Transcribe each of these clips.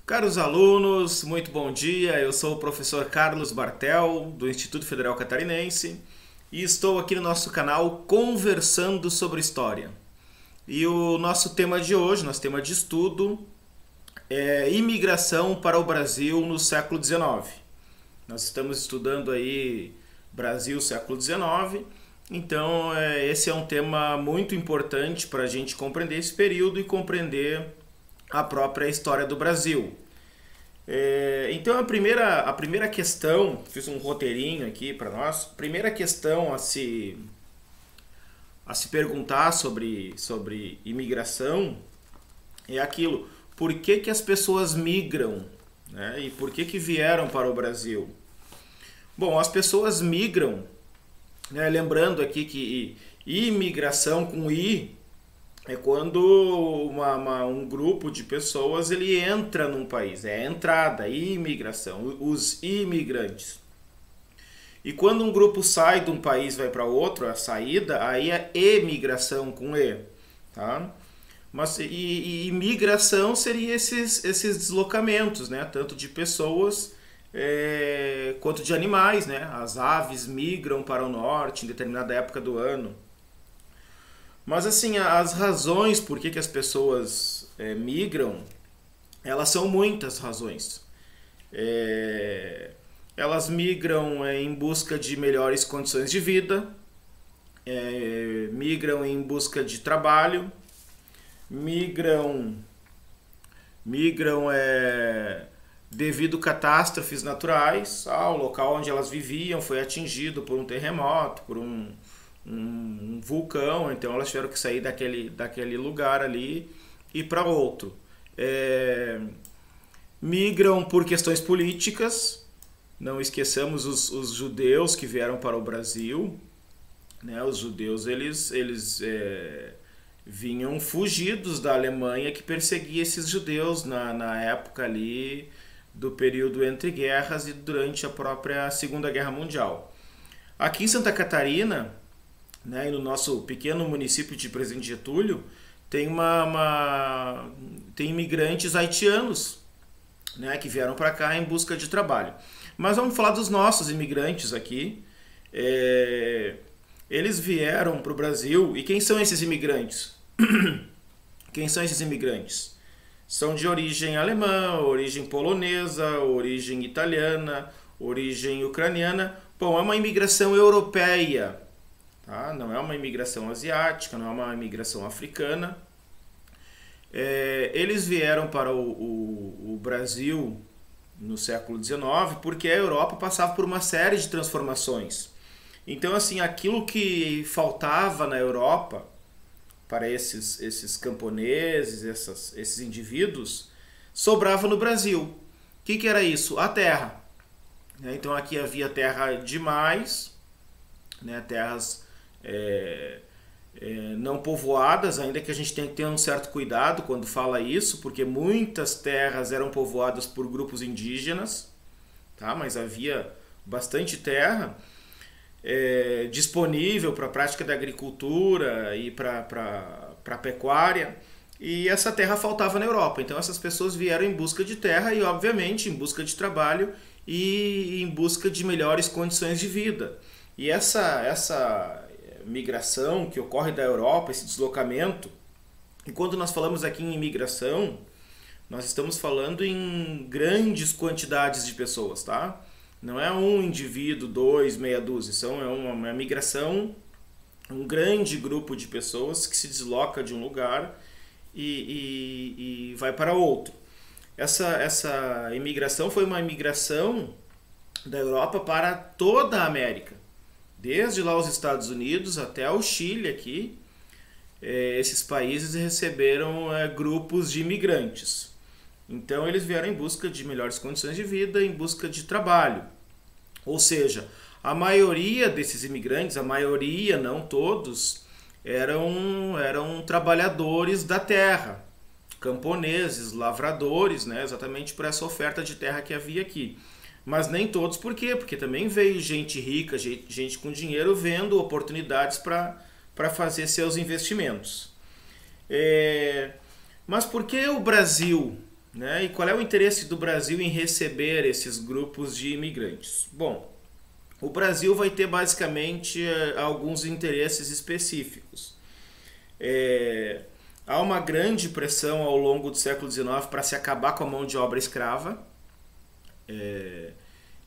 Caros alunos, muito bom dia. Eu sou o professor Carlos Bartel, do Instituto Federal Catarinense, e estou aqui no nosso canal conversando sobre história. E o nosso tema de hoje, nosso tema de estudo, é imigração para o Brasil no século XIX. Nós estamos estudando aí Brasil século XIX, então esse é um tema muito importante para a gente compreender esse período e compreender a própria história do Brasil. Então a primeira questão, fiz um roteirinho aqui para nós, a primeira questão a se perguntar sobre imigração é aquilo, por que que as pessoas migram, né? E por que que vieram para o Brasil? Bom, as pessoas migram, né? Lembrando aqui que imigração com I é quando um grupo de pessoas ele entra num país, é a entrada, imigração, os imigrantes. E quando um grupo sai de um país e vai para outro, a saída, aí é emigração com E, tá? Mas e imigração seria esses deslocamentos, né? Tanto de pessoas quanto de animais, né? As aves migram para o norte em determinada época do ano. Mas assim, as razões por que as pessoas migram, elas são muitas razões. Elas migram em busca de melhores condições de vida, migram em busca de trabalho, migram devido a catástrofes naturais. O local onde elas viviam foi atingido por um terremoto, por um vulcão, então elas tiveram que sair daquele lugar ali e para outro. Migram por questões políticas, não esqueçamos os judeus que vieram para o Brasil, né? Os judeus eles vinham fugidos da Alemanha que perseguia esses judeus na época ali do período entre guerras e durante a própria Segunda Guerra Mundial. Aqui em Santa Catarina, né, e no nosso pequeno município de Presidente Getúlio, tem tem imigrantes haitianos, né, que vieram para cá em busca de trabalho. Mas vamos falar dos nossos imigrantes aqui. Eles vieram para o Brasil. E quem são esses imigrantes? Quem são esses imigrantes? São de origem alemã, origem polonesa, origem italiana, origem ucraniana. Bom, é uma imigração europeia, tá? Não é uma imigração asiática, não é uma imigração africana. Eles vieram para o Brasil no século XIX porque a Europa passava por uma série de transformações. Então, assim, aquilo que faltava na Europa para esses camponeses, esses indivíduos, sobrava no Brasil. O que era isso? A terra. Então aqui havia terra demais, né? Terras não povoadas, ainda que a gente tenha que ter um certo cuidado quando fala isso, porque muitas terras eram povoadas por grupos indígenas, tá? Mas havia bastante terra disponível para a prática da agricultura e para a pecuária, e essa terra faltava na Europa. Então essas pessoas vieram em busca de terra e, obviamente, em busca de trabalho e em busca de melhores condições de vida. E essa migração que ocorre da Europa, esse deslocamento, e quando nós falamos aqui em imigração, nós estamos falando em grandes quantidades de pessoas, tá? Não é um indivíduo, dois, meia dúzia, é uma migração, um grande grupo de pessoas que se desloca de um lugar e vai para outro. Essa imigração foi uma imigração da Europa para toda a América, desde lá os Estados Unidos até o Chile aqui. Esses países receberam grupos de imigrantes. Então eles vieram em busca de melhores condições de vida, em busca de trabalho. Ou seja, a maioria desses imigrantes, a maioria, não todos, eram trabalhadores da terra, camponeses, lavradores, né? Exatamente por essa oferta de terra que havia aqui. Mas nem todos, por quê? Porque também veio gente rica, gente com dinheiro vendo oportunidades para fazer seus investimentos. Mas por que o Brasil, né? E qual é o interesse do Brasil em receber esses grupos de imigrantes? Bom, o Brasil vai ter basicamente alguns interesses específicos. Há uma grande pressão ao longo do século XIX para se acabar com a mão de obra escrava.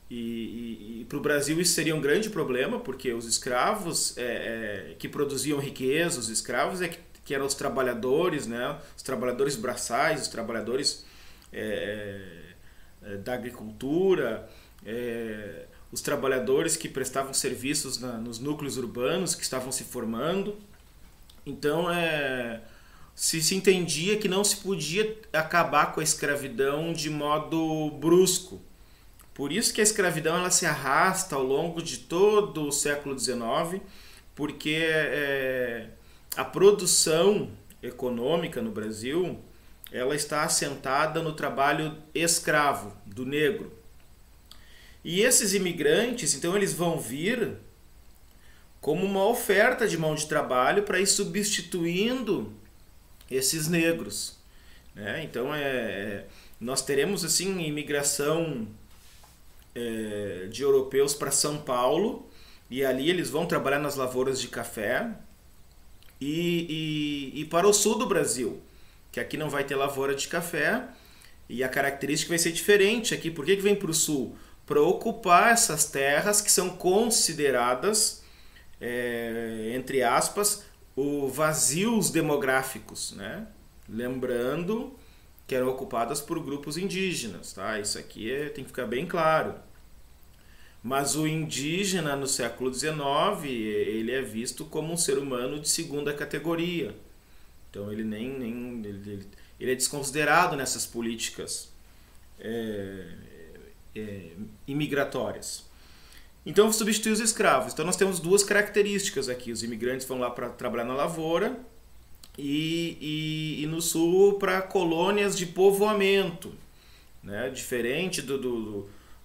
E para o Brasil isso seria um grande problema, porque os escravos que produziam riqueza, os escravos que eram os trabalhadores, né? Os trabalhadores braçais, os trabalhadores da agricultura, os trabalhadores que prestavam serviços nos núcleos urbanos que estavam se formando. Então se entendia que não se podia acabar com a escravidão de modo brusco. Por isso que a escravidão ela se arrasta ao longo de todo o século XIX, porque a produção econômica no Brasil ela está assentada no trabalho escravo, do negro. E esses imigrantes, então, eles vão vir como uma oferta de mão de trabalho para ir substituindo esses negros, né? Então, nós teremos assim imigração de europeus para São Paulo, e ali eles vão trabalhar nas lavouras de café, e para o sul do Brasil, que aqui não vai ter lavoura de café, e a característica vai ser diferente aqui. Por que vem para o sul? Para ocupar essas terras que são consideradas, entre aspas, vazios demográficos, né? Lembrando que eram ocupadas por grupos indígenas, tá? Isso aqui tem que ficar bem claro. Mas o indígena no século XIX, ele é visto como um ser humano de segunda categoria. Então ele ele é desconsiderado nessas políticas imigratórias. Então substitui os escravos. Então nós temos duas características aqui. Os imigrantes vão lá para trabalhar na lavoura, e no sul para colônias de povoamento, né? Diferente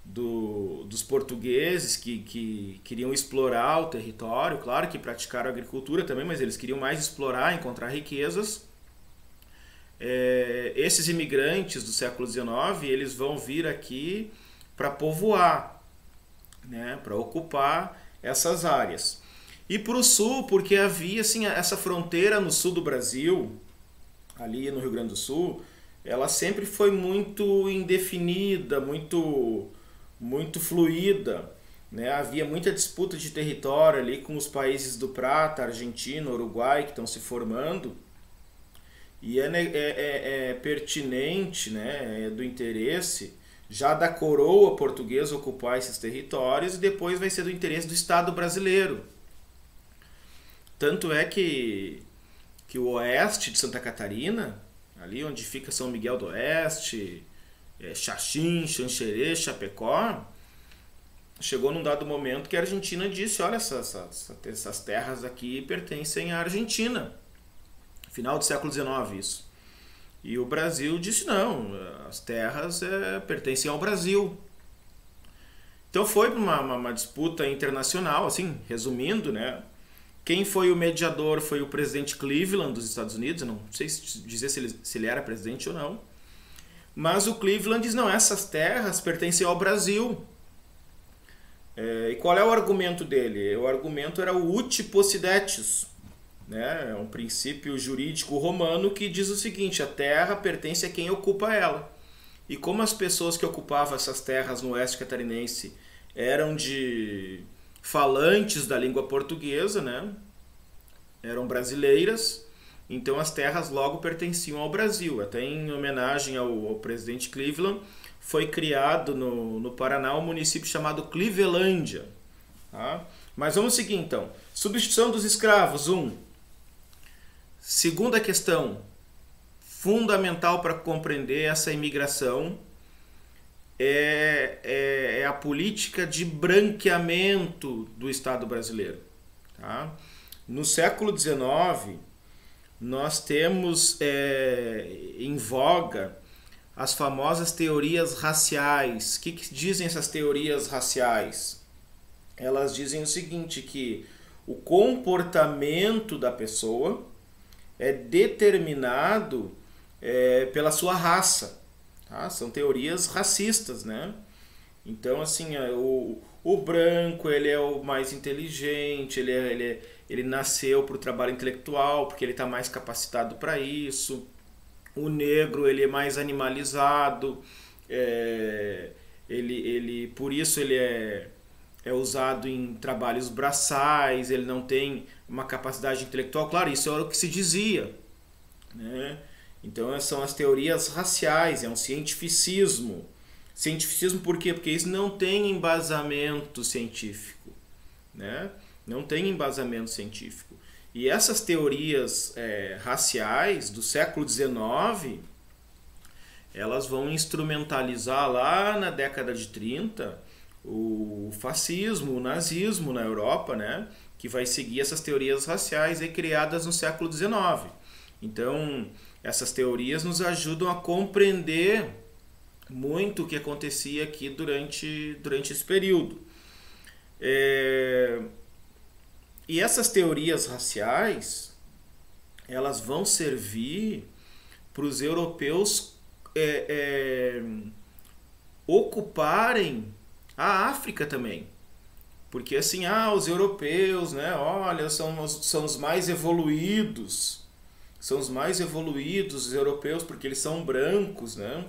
dos portugueses que queriam explorar o território. Claro que praticaram agricultura também, mas eles queriam mais explorar, encontrar riquezas. Esses imigrantes do século XIX, eles vão vir aqui para povoar, né? Para ocupar essas áreas. E para o sul, porque havia assim, essa fronteira no sul do Brasil, ali no Rio Grande do Sul, ela sempre foi muito indefinida, muito fluida, né? Havia muita disputa de território ali com os países do Prata, Argentina, Uruguai, que estão se formando. E é pertinente, né? É do interesse já da coroa portuguesa ocupar esses territórios, e depois vai ser do interesse do Estado brasileiro. Tanto é que o oeste de Santa Catarina, ali onde fica São Miguel do Oeste, Xaxim, Xanxerê, Chapecó, chegou num dado momento que a Argentina disse: olha, essas terras aqui pertencem à Argentina. Final do século XIX isso. E o Brasil disse: não, as terras pertencem ao Brasil. Então foi uma disputa internacional, assim, resumindo, né? Quem foi o mediador foi o presidente Cleveland dos Estados Unidos. Eu não sei dizer se ele era presidente ou não. Mas o Cleveland diz: não, essas terras pertencem ao Brasil. E qual é o argumento dele? O argumento era o uti possidetis, né? É um princípio jurídico romano que diz o seguinte: a terra pertence a quem ocupa ela. E como as pessoas que ocupavam essas terras no oeste catarinense eram de falantes da língua portuguesa, né? Eram brasileiras, então as terras logo pertenciam ao Brasil. Até em homenagem ao presidente Cleveland, foi criado no Paraná um município chamado Clevelândia. Tá? Mas vamos seguir então. Substituição dos escravos, 1. Segunda questão, fundamental para compreender essa imigração, é a política de branqueamento do Estado brasileiro. Tá? No século XIX, nós temos em voga as famosas teorias raciais. O que dizem essas teorias raciais? Elas dizem o seguinte, que o comportamento da pessoa é determinado pela sua raça. São teorias racistas, né? Então, assim, o branco, ele é o mais inteligente, ele nasceu para o trabalho intelectual, porque ele está mais capacitado para isso. O negro, ele é mais animalizado, por isso ele é usado em trabalhos braçais, ele não tem uma capacidade intelectual. Claro, isso era o que se dizia, né? Então são as teorias raciais, é um cientificismo. Cientificismo por quê? Porque isso não tem embasamento científico, né? Não tem embasamento científico. E essas teorias raciais do século XIX, elas vão instrumentalizar lá na década de 30 o fascismo, o nazismo na Europa, né? Que vai seguir essas teorias raciais aí criadas no século XIX. Então, essas teorias nos ajudam a compreender muito o que acontecia aqui durante esse período. E essas teorias raciais, elas vão servir para os europeus ocuparem a África também. Porque assim, os europeus, né, olha, são os mais evoluídos. São os mais evoluídos, os europeus, porque eles são brancos, né?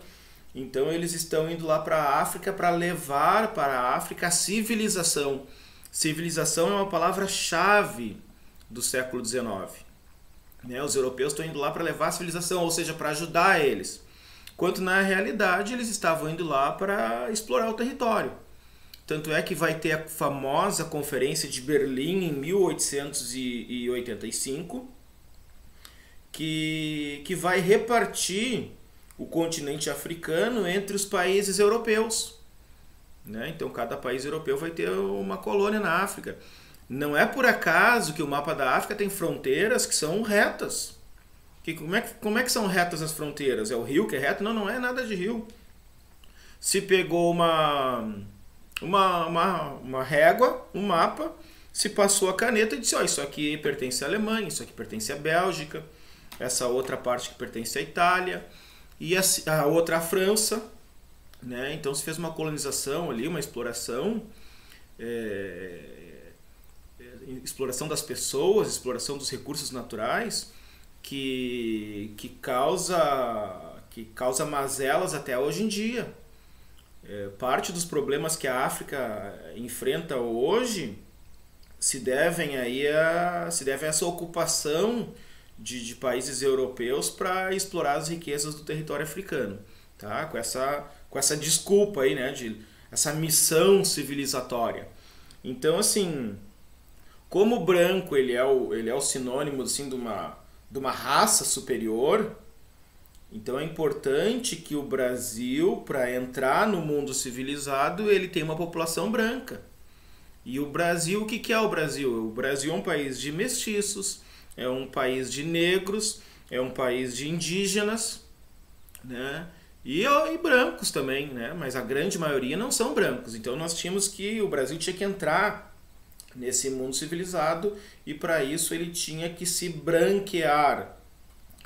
Então eles estão indo lá para a África para levar para a África a civilização. Civilização é uma palavra-chave do século XIX. Né? Os europeus estão indo lá para levar a civilização, ou seja, para ajudar eles. Quanto na realidade eles estavam indo lá para explorar o território. Tanto é que vai ter a famosa Conferência de Berlim em 1885, que vai repartir o continente africano entre os países europeus. Né? Então cada país europeu vai ter uma colônia na África. Não é por acaso que o mapa da África tem fronteiras que são retas. Como é que são retas as fronteiras? É o rio que é reto? Não, não é nada de rio. Se pegou uma régua, um mapa, se passou a caneta e disse, isso aqui pertence à Alemanha, isso aqui pertence à Bélgica, essa outra parte que pertence à Itália, e a outra à França, né? Então se fez uma colonização ali, uma exploração, exploração das pessoas, exploração dos recursos naturais, que causa mazelas até hoje em dia. Parte dos problemas que a África enfrenta hoje se devem a essa ocupação de países europeus para explorar as riquezas do território africano, tá? Com essa desculpa aí, né, de essa missão civilizatória. Então, assim, como o branco ele é o sinônimo assim de uma raça superior, então é importante que o Brasil, para entrar no mundo civilizado, ele tenha uma população branca. E o Brasil, o que é o Brasil? O Brasil é um país de mestiços, é um país de negros, é um país de indígenas, né? E brancos também, né? Mas a grande maioria não são brancos. Então o Brasil tinha que entrar nesse mundo civilizado e para isso ele tinha que se branquear.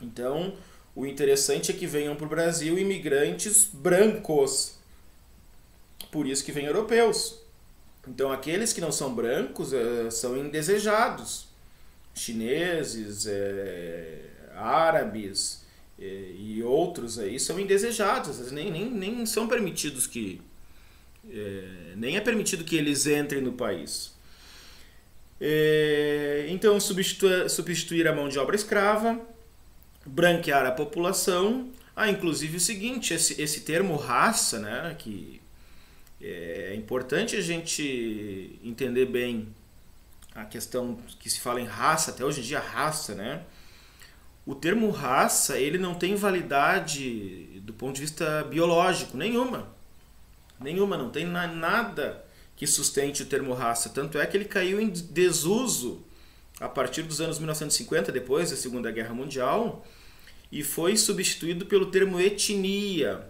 Então o interessante é que venham para o Brasil imigrantes brancos. Por isso que vêm europeus. Então aqueles que não são brancos são indesejados. Chineses, árabes e outros aí são indesejados. Nem são permitidos nem é permitido que eles entrem no país. Então substituir a mão de obra escrava, branquear a população. Inclusive o seguinte, esse termo raça, né, que é importante a gente entender bem a questão que se fala em raça, até hoje em dia raça, né? O termo raça, ele não tem validade do ponto de vista biológico, nenhuma. Não tem nada que sustente o termo raça. Tanto é que ele caiu em desuso a partir dos anos 1950, depois da Segunda Guerra Mundial, e foi substituído pelo termo etnia,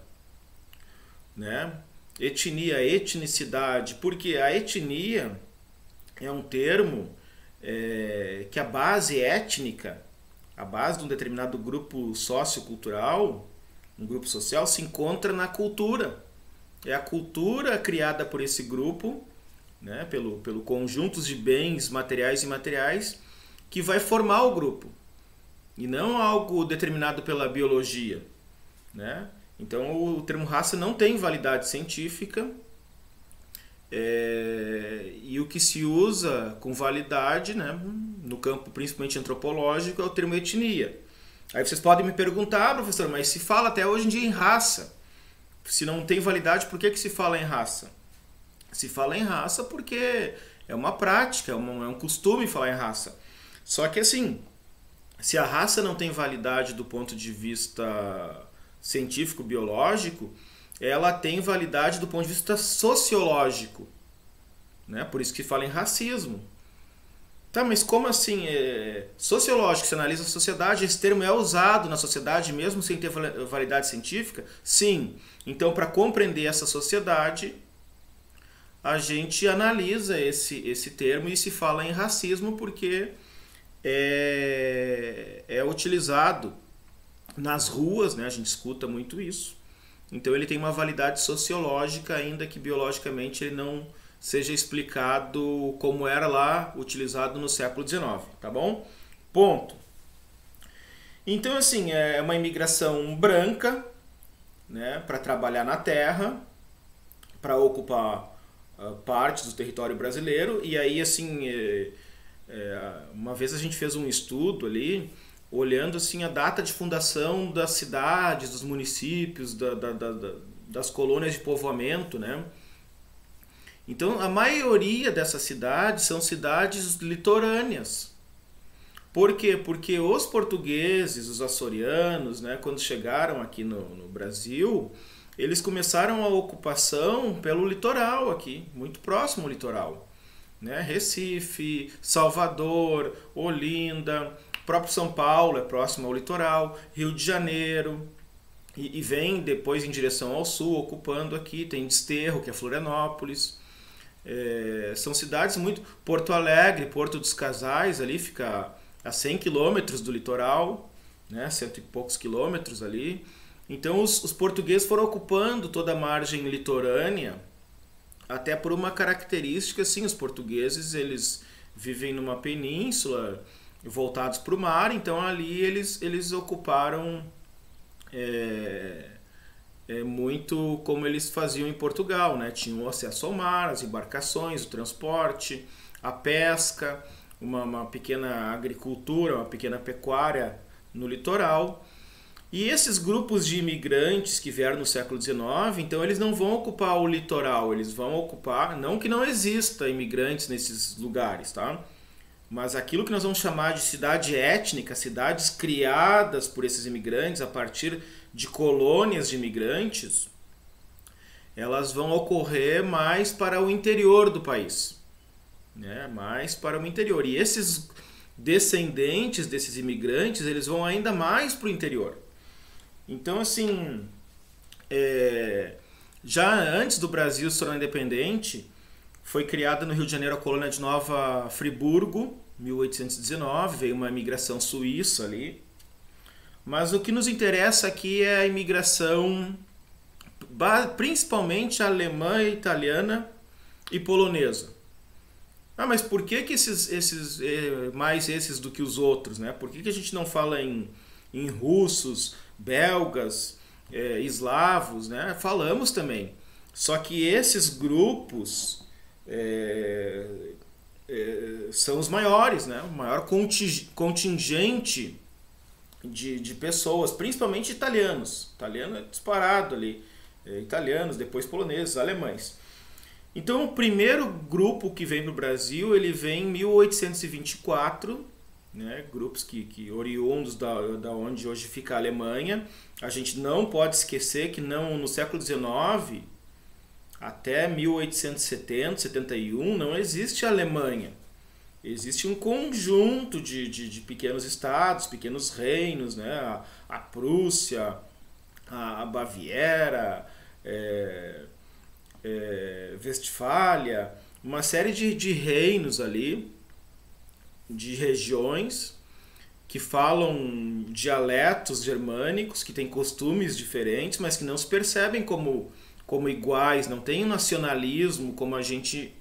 né? Etnia, etnicidade, porque a etnia é um termo que a base étnica, a base de um determinado grupo sociocultural, um grupo social, se encontra na cultura. É a cultura criada por esse grupo, né, pelo conjunto de bens materiais e imateriais, que vai formar o grupo. E não algo determinado pela biologia, né? Então o termo raça não tem validade científica, e o que se usa com validade, né, no campo principalmente antropológico, é o termo etnia. Aí vocês podem me perguntar, professor, mas se fala até hoje em dia em raça. Se não tem validade, por que se fala em raça? Se fala em raça porque é uma prática, é um costume falar em raça. Só que assim, se a raça não tem validade do ponto de vista científico, biológico, ela tem validade do ponto de vista sociológico, né? Por isso que fala em racismo. Tá, mas como assim? Sociológico, você analisa a sociedade, esse termo é usado na sociedade mesmo sem ter validade científica? Sim. Então, para compreender essa sociedade, a gente analisa esse termo e se fala em racismo porque é utilizado nas ruas, né? A gente escuta muito isso. Então ele tem uma validade sociológica, ainda que biologicamente ele não seja explicado como era lá utilizado no século XIX, tá bom? Ponto. Então assim, é uma imigração branca, né, para trabalhar na terra, para ocupar partes do território brasileiro. E aí assim, uma vez a gente fez um estudo ali, olhando assim a data de fundação das cidades, dos municípios, das colônias de povoamento, né? Então a maioria dessas cidades são cidades litorâneas. Por quê? Porque os portugueses, os açorianos, né, quando chegaram aqui no Brasil, eles começaram a ocupação pelo litoral aqui, muito próximo ao litoral, né? Recife, Salvador, Olinda, próprio São Paulo é próximo ao litoral, Rio de Janeiro, e vem depois em direção ao sul, ocupando aqui, tem Desterro, que é Florianópolis. São cidades muito... Porto Alegre, Porto dos Casais, ali fica a 100 quilômetros do litoral, né? 100 e poucos quilômetros ali. Então os portugueses foram ocupando toda a margem litorânea, até por uma característica, assim, os portugueses eles vivem numa península, voltados para o mar, então ali eles ocuparam muito como eles faziam em Portugal, né? Tinham acesso ao mar, as embarcações, o transporte, a pesca, uma pequena agricultura, uma pequena pecuária no litoral. E esses grupos de imigrantes que vieram no século XIX, então eles não vão ocupar o litoral, eles vão ocupar, não que não exista imigrantes nesses lugares, tá? Mas aquilo que nós vamos chamar de cidade étnica, cidades criadas por esses imigrantes a partir de colônias de imigrantes, elas vão ocorrer mais para o interior do país, né? Mais para o interior. E esses descendentes desses imigrantes, eles vão ainda mais para o interior. Então, assim, já antes do Brasil se tornar independente, foi criada no Rio de Janeiro a colônia de Nova Friburgo, 1819, veio uma imigração suíça ali. Mas o que nos interessa aqui é a imigração principalmente alemã, italiana e polonesa. Ah, mas por que mais esses do que os outros, né? Por que a gente não fala em russos, belgas, eslavos, né? Falamos também. Só que esses grupos são os maiores, né? O maior contingente de pessoas, principalmente italianos. Italiano é disparado ali. Italianos, depois poloneses, alemães. Então o primeiro grupo que vem no Brasil, ele vem em 1824, né? Grupos que oriundos da onde hoje fica a Alemanha. A gente não pode esquecer que no século XIX, até 1870, 71, não existe a Alemanha. Existe um conjunto de pequenos estados, pequenos reinos, né? A Prússia, a Baviera, Westfália, uma série de reinos ali, de regiões, que falam dialetos germânicos, que têm costumes diferentes, mas que não se percebem como iguais, não tem um nacionalismo como a gente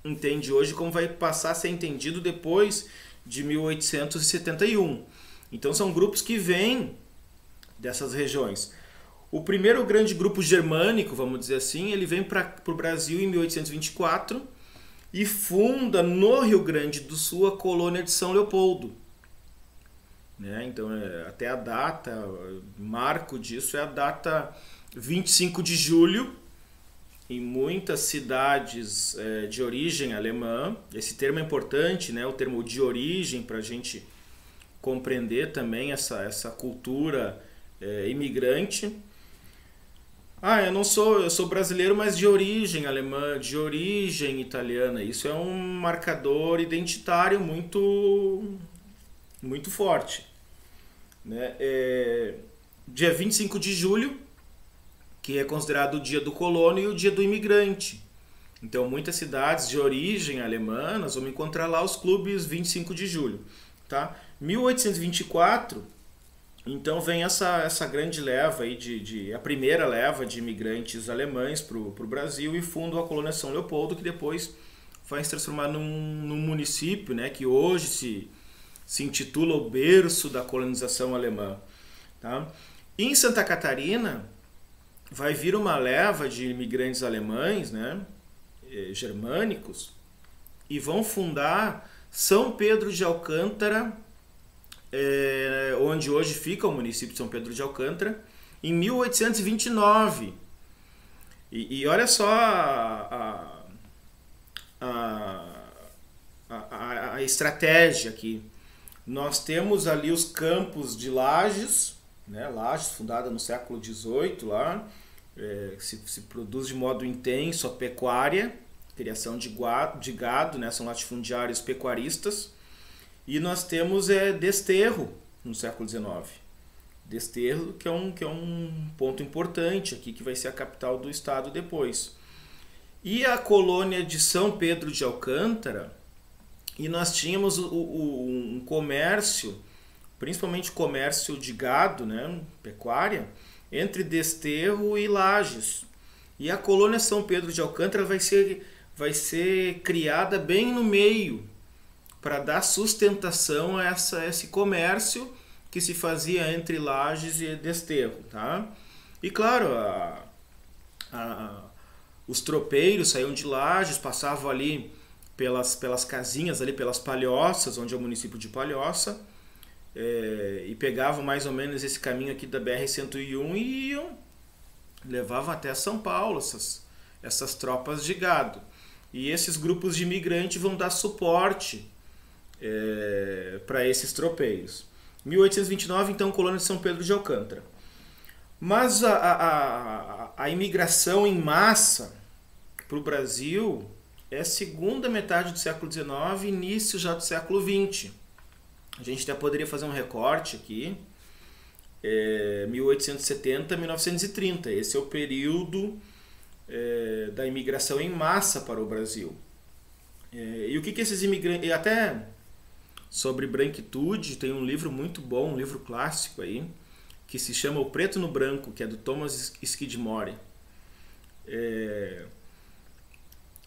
entende hoje, como vai passar a ser entendido depois de 1871. Então são grupos que vêm dessas regiões. O primeiro grande grupo germânico, vamos dizer assim, ele vem para o Brasil em 1824 e funda no Rio Grande do Sul a colônia de São Leopoldo. Né? Então, até a data, marco disso é a data 25 de julho, em muitas cidades de origem alemã. Esse termo é importante, né? O termo de origem, para a gente compreender também essa cultura imigrante. Eu sou brasileiro, mas de origem alemã, de origem italiana. Isso é um marcador identitário muito forte. Né? Dia 25 de julho, que é considerado o dia do colono e o dia do imigrante. Então, muitas cidades de origem alemã, nós vamos encontrar lá os clubes 25 de julho. Tá? 1824, então vem essa grande leva, aí a primeira leva de imigrantes alemães para o Brasil e fundam a colônia São Leopoldo, que depois vai se transformar num município, né, que hoje se intitula o berço da colonização alemã. Tá? Em Santa Catarina, vai vir uma leva de imigrantes alemães, né, germânicos, e vão fundar São Pedro de Alcântara, onde hoje fica o município de São Pedro de Alcântara, em 1829. E olha só a estratégia aqui. Nós temos ali os campos de Lages, né? Lages, fundada no século XVIII, lá, se produz de modo intenso a pecuária, criação de gado, né? São latifundiários pecuaristas. E nós temos Desterro, no século XIX. Desterro, que é um ponto importante aqui, que vai ser a capital do estado depois. E a colônia de São Pedro de Alcântara, e nós tínhamos um comércio, principalmente comércio de gado, né, pecuária, entre Desterro e Lages. E a colônia São Pedro de Alcântara vai ser criada bem no meio, para dar sustentação a esse comércio que se fazia entre Lages e Desterro. Tá? E claro, os tropeiros saíam de Lages, passavam ali pelas casinhas, ali pelas Palhoças, onde é o município de Palhoça, e pegavam mais ou menos esse caminho aqui da BR-101 e levavam até São Paulo essas tropas de gado. E esses grupos de imigrantes vão dar suporte para esses tropeiros. 1829, então, colônia de São Pedro de Alcântara. Mas a imigração em massa para o Brasil é segunda metade do século XIX, início já do século XX. A gente até poderia fazer um recorte aqui, 1870 a 1930. Esse é o período da imigração em massa para o Brasil. E o que esses imigrantes... E até sobre branquitude, tem um livro muito bom, um livro clássico aí, que se chama O Preto no Branco, que é do Thomas Skidmore.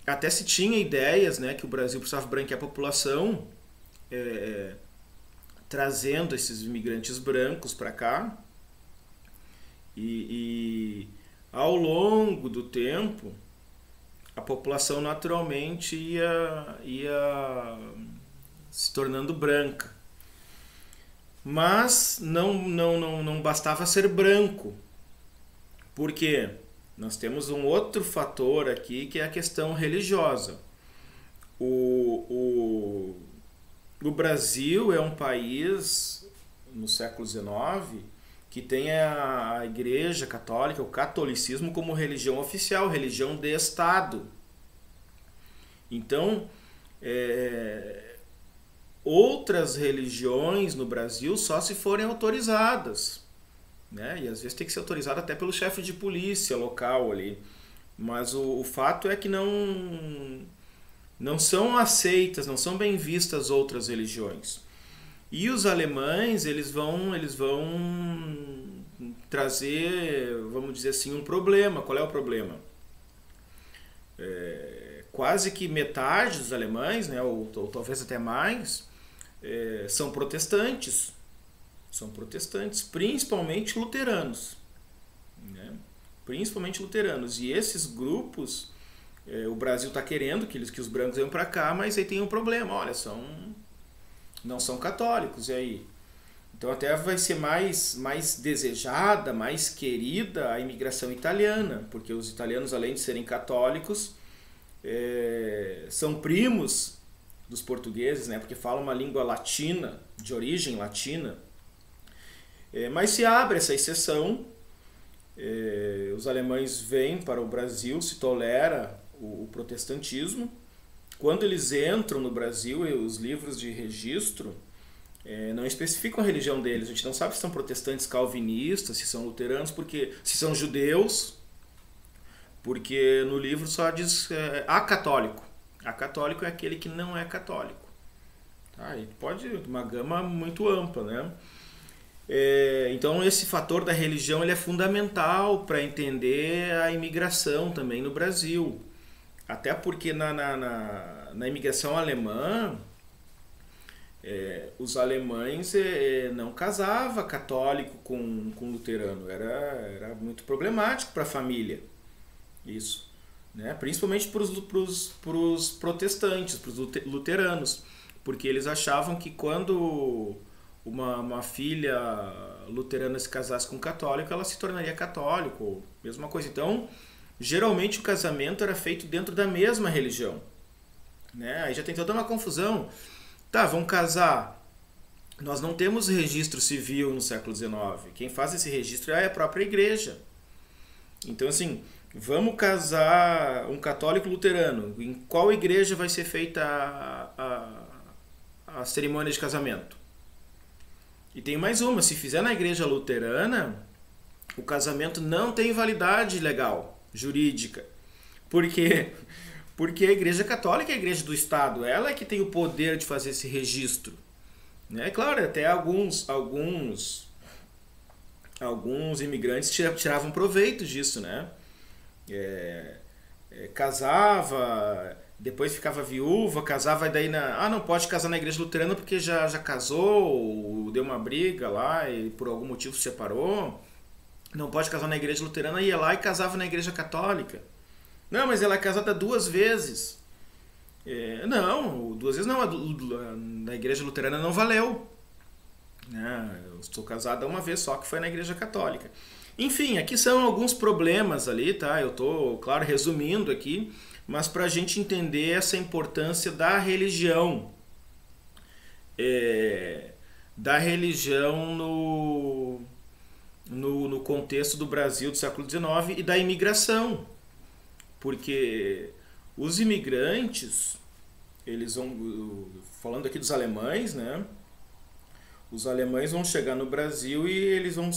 Até se tinha ideias, né, que o Brasil precisava branquear a população, trazendo esses imigrantes brancos para cá. E ao longo do tempo, a população naturalmente ia se tornando branca. Mas não bastava ser branco. Por quê? Nós temos um outro fator aqui, que é a questão religiosa. O Brasil é um país, no século XIX, que tem a Igreja Católica, o catolicismo, como religião oficial, religião de Estado. Então, outras religiões no Brasil só se forem autorizadas, né? E às vezes tem que ser autorizado até pelo chefe de polícia local ali. Mas o fato é que não são aceitas, não são bem vistas outras religiões. E os alemães, eles vão trazer, vamos dizer assim, um problema. Qual é o problema? Quase que metade dos alemães, né, ou talvez até mais, são protestantes. São protestantes, principalmente luteranos. Né? Principalmente luteranos. E esses grupos, o Brasil está querendo que os brancos venham para cá, mas aí tem um problema. Olha, não são católicos, e aí? Então até vai ser mais desejada, mais querida a imigração italiana, porque os italianos, além de serem católicos, são primos dos portugueses, né? Porque falam uma língua latina, de origem latina. Mas se abre essa exceção, os alemães vêm para o Brasil, se tolera o protestantismo. Quando eles entram no Brasil, os livros de registro não especificam a religião deles. A gente não sabe se são protestantes calvinistas, se são luteranos, se são judeus, porque no livro só diz acatólico. Acatólico é aquele que não é católico. Tá? E pode uma gama muito ampla, né? Então esse fator da religião ele é fundamental para entender a imigração também no Brasil. Até porque na imigração alemã, os alemães não casavam católico com luterano. Era muito problemático para a família. Isso. Né? Principalmente para os protestantes, para os luteranos. Porque eles achavam que quando uma filha luterana se casasse com um católico, ela se tornaria católico, mesma coisa. Então, geralmente o casamento era feito dentro da mesma religião. Né? Aí já tem toda uma confusão. Tá, vamos casar. Nós não temos registro civil no século XIX. Quem faz esse registro é a própria igreja. Então, assim, vamos casar um católico luterano. Em qual igreja vai ser feita a cerimônia de casamento? E tem mais uma, se fizer na igreja luterana, o casamento não tem validade legal, jurídica. Por quê? Porque a igreja católica é a igreja do Estado, ela é que tem o poder de fazer esse registro. Né? Claro, até alguns imigrantes tiravam proveito disso, né? Casava, depois ficava viúva, casava e daí não pode casar na igreja luterana porque já casou, ou deu uma briga lá e por algum motivo se separou. Não pode casar na igreja luterana, ia lá e casava na igreja católica. Não, mas ela é casada 2 vezes. Não, 2 vezes não, na igreja luterana não valeu. Eu estou casada uma vez só, que foi na igreja católica. Enfim, aqui são alguns problemas ali, tá? Eu estou, claro, resumindo aqui, mas para a gente entender essa importância da religião. Da religião no contexto do Brasil do século XIX e da imigração. Porque os imigrantes, eles vão, falando aqui dos alemães, né? Os alemães vão chegar no Brasil e eles vão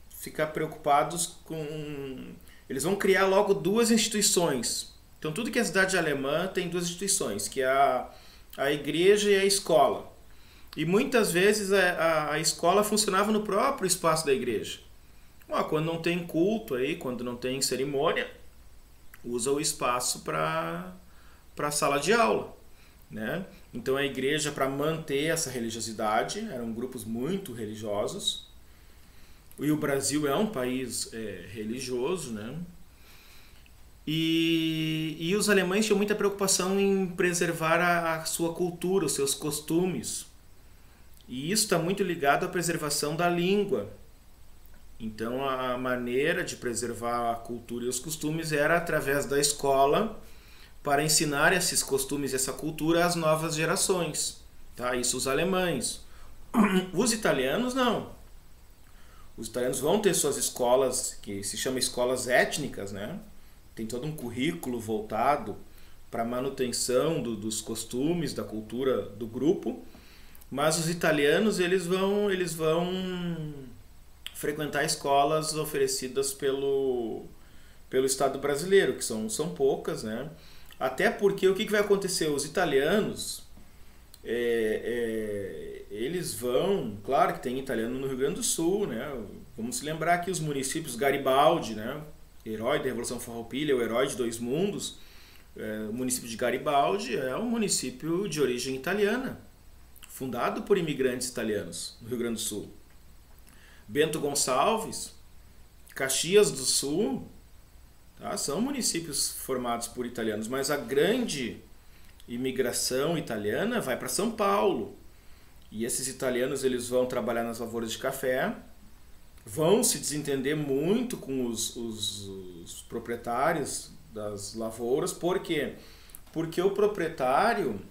ficar preocupados eles vão criar logo 2 instituições. Então tudo que é cidade alemã tem 2 instituições, que é a igreja e a escola. E muitas vezes a escola funcionava no próprio espaço da igreja. Quando não tem culto aí, quando não tem cerimônia, usa o espaço para sala de aula. Né? Então a igreja, para manter essa religiosidade, eram grupos muito religiosos. E o Brasil é um país religioso, né? E os alemães tinham muita preocupação em preservar a sua cultura, os seus costumes. E isso está muito ligado à preservação da língua. Então a maneira de preservar a cultura e os costumes era através da escola, para ensinar esses costumes e essa cultura às novas gerações. Tá? Isso os alemães. Os italianos não. Os italianos vão ter suas escolas, que se chama escolas étnicas, né? Tem todo um currículo voltado para a manutenção dos costumes, da cultura do grupo. Mas os italianos eles vão frequentar escolas oferecidas pelo Estado brasileiro, que são poucas, né? Até porque o que vai acontecer? Os italianos, eles vão, claro que tem italiano no Rio Grande do Sul, né? Vamos se lembrar que os municípios Garibaldi, né? Herói da Revolução Farroupilha, o herói de dois mundos, o município de Garibaldi é um município de origem italiana, fundado por imigrantes italianos no Rio Grande do Sul. Bento Gonçalves, Caxias do Sul, tá? São municípios formados por italianos, mas a grande imigração italiana vai para São Paulo. E esses italianos eles vão trabalhar nas lavouras de café, vão se desentender muito com os proprietários das lavouras. Por quê? Porque o proprietário